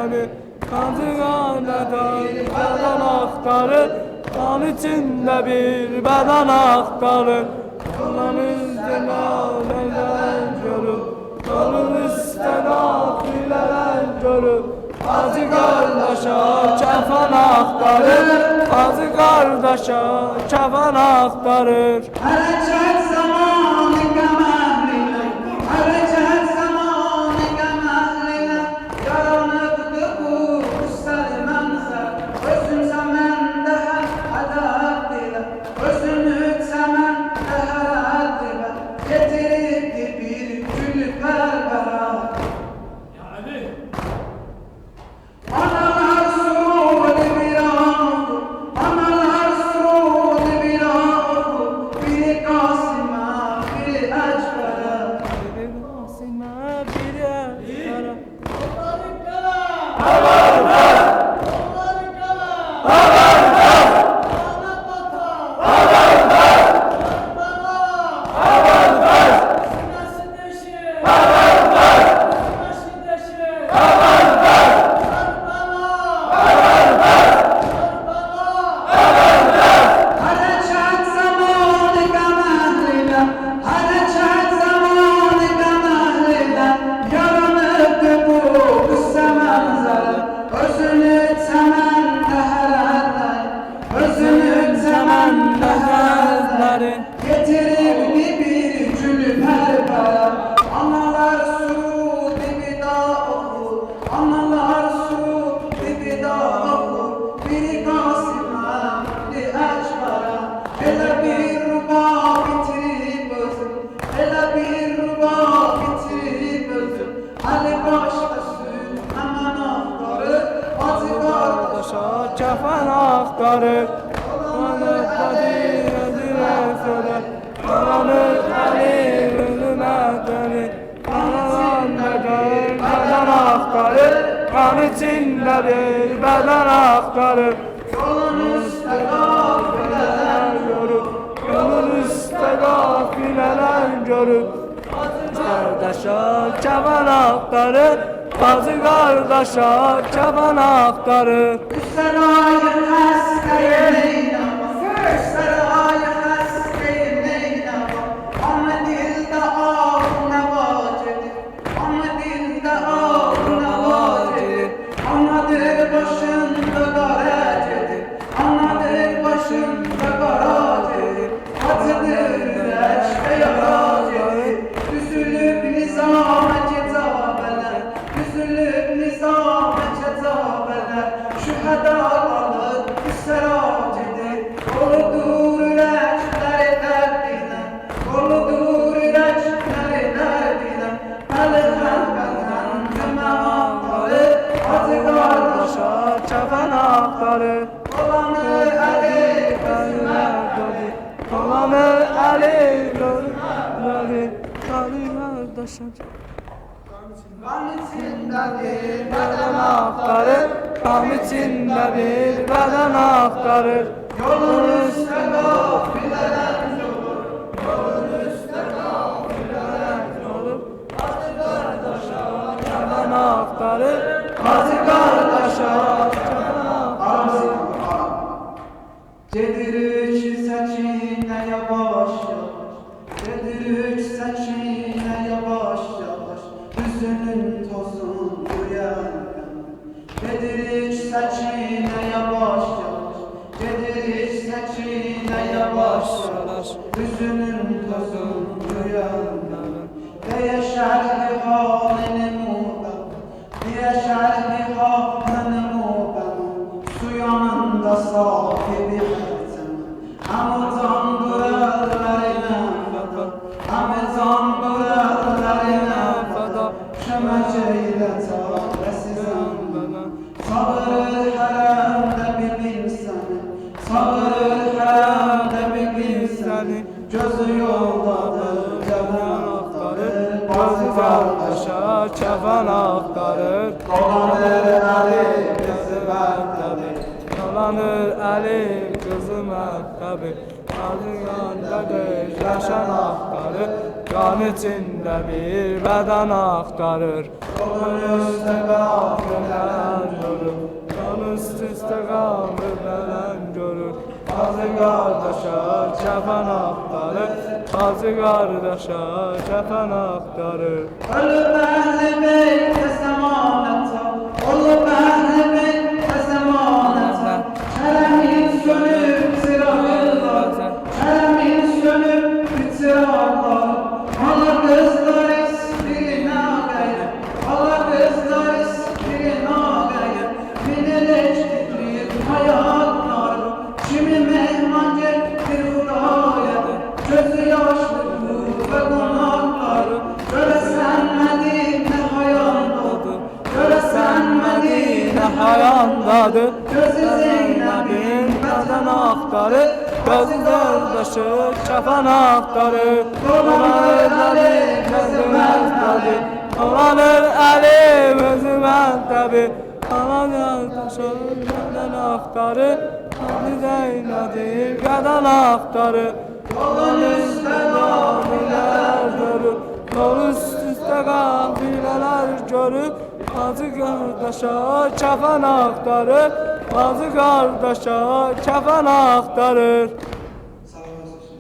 səni Qazı qardaşlar bədən axtarır Qan içində bir bədən axtarır Yolun üstünə nələr görür Yolun üstünə filələr görür Qazı qardaşa kəfən axtarır Qazı qardaşa kəfən axtarır Hərəkət zamanı qəmərlilə Hərəkət zamanı qəmərlilə Yaranıbdı bu üstəli mənzər Özün səməndə hədədilə Özünü səməndə hədədilə Getiribdi bir gül pərvərə Analar surudi bir ağır Analar surudi bir ağır Biri Qasimə, biri Əcbərə Biri Qasimə, biri Əcbərə Hərəkət zamanı qəmərlilə Hərəkət zamanı qəmərlilə Yaranıbdı bu qüssə mənzərə Özünü çəməndə hərərlər Özünü çəməndə hərərlər Getiribdi bir gül pərvərə Analar surudi vida oxur Analar surudi vida oxur Biri Qasimə, biri Əcbərə Elə bir ruba bitirib özüm Elə bir ruba bitirib özüm Əli başqa süt həmən axtarır Bacı qardaşa Kəfən axtarır Qalanır qadir əzirəsədə Qalanır əlir ölümə dönür Qalanır qadir bədən axtarır Qan içində bir bədən axtarır Yolun üstə qafilələr görür Yolun üstə qafilələr görür Qardaşa kəfən axtarır Qazı qardaşa kəfən axtarır Sərayı həstəyə neynəmə Sərayı həstəyə neynəmə Amma dildə ağ nə vacidir Amma dildə ağ nə vacidir Annadır başında qara gedir Annadır başında qara gedir Acıdır ürəkdə yara gedir Düzülüb nizamə kecabələr Düzülüb nizamə kecabələr Şühəda qalır üstəracidir Doludur ürəkləri dərdinə Doludur ürəkləri dərdinə Bəli qəlbətən cümə axtarır Acı qardaşa Kəfən axtarır Dolanır əli gözümə Dolanır əli gözləri Qazı qardaşa Qan içindədir bədən axtarır Qan içində bir bədən axtarır Yolun üstə qafilələr olur Yolun üstə qafilələr olur Acı qardaşa Kəfən axtarır Qazı qardaşa kəfən axtarır Gedirik səkinə yavaş yavaş Gedirik səkinə yavaş yavaş Üzünün tozunu duyan Gedirik səkinə yavaş yavaş Gedirik səkinə yavaş yavaş Üzünün tozunu duyan Deyə şərhi halini muğdan Deyə şərhi halini muğdan Su yanında sahibi hərcəm Həmə can durəllərinə fəda Həmə can durəllərinə fəda Kömək eylə çarəsizəm mənə Çağırır hərəmdə bir səni Çağırır hərəmdə bir səni Gözü yoldadır cəvən axtarır Qazı qardaşa kəfən axtarır Dolanır əli gözü məktəbi Dolanır əli qızı məktəbi Qazı qardaşa yaşan axtarır Qan içində bir bədən axtarır Yolun üstə qafilələr üst-üste qavurlanan görür. Hacı qardaşa kəfən axtarır, Hacı qardaşa kəfən axtarır. Ölüb əhli beyt zəmanətə, olub əhli beyt zəmanətə, kərəmin sönüb çıraqlar, kərəmin sönüb çıraqlar. Ala qızlar istirinə qəyə, ala qızlar istirinə qəyə, minilək titriyir həyatlar. Kimi mehman getdir Xudaya, gözü yaşlıdır və qonaqlar. Görəsən Mədinə hayandadır, görəsən Mədinə Hayandadır, gözü Zeynəbin bədən axtarır, gözü qardaşı kəfən axtarır. Dolanır əli gözü məzdədir, dolanır əli gözü məzdədir. Aman qardaşı bədən axtarır, Hacı Zeynəbin bədən axtarır. Yolun üstə qafilələr görür, yol üstə qafilələr görür. Hacı qardaşa kəfən axtarır, Hacı qardaşa kəfən axtarır. Sağ olasın.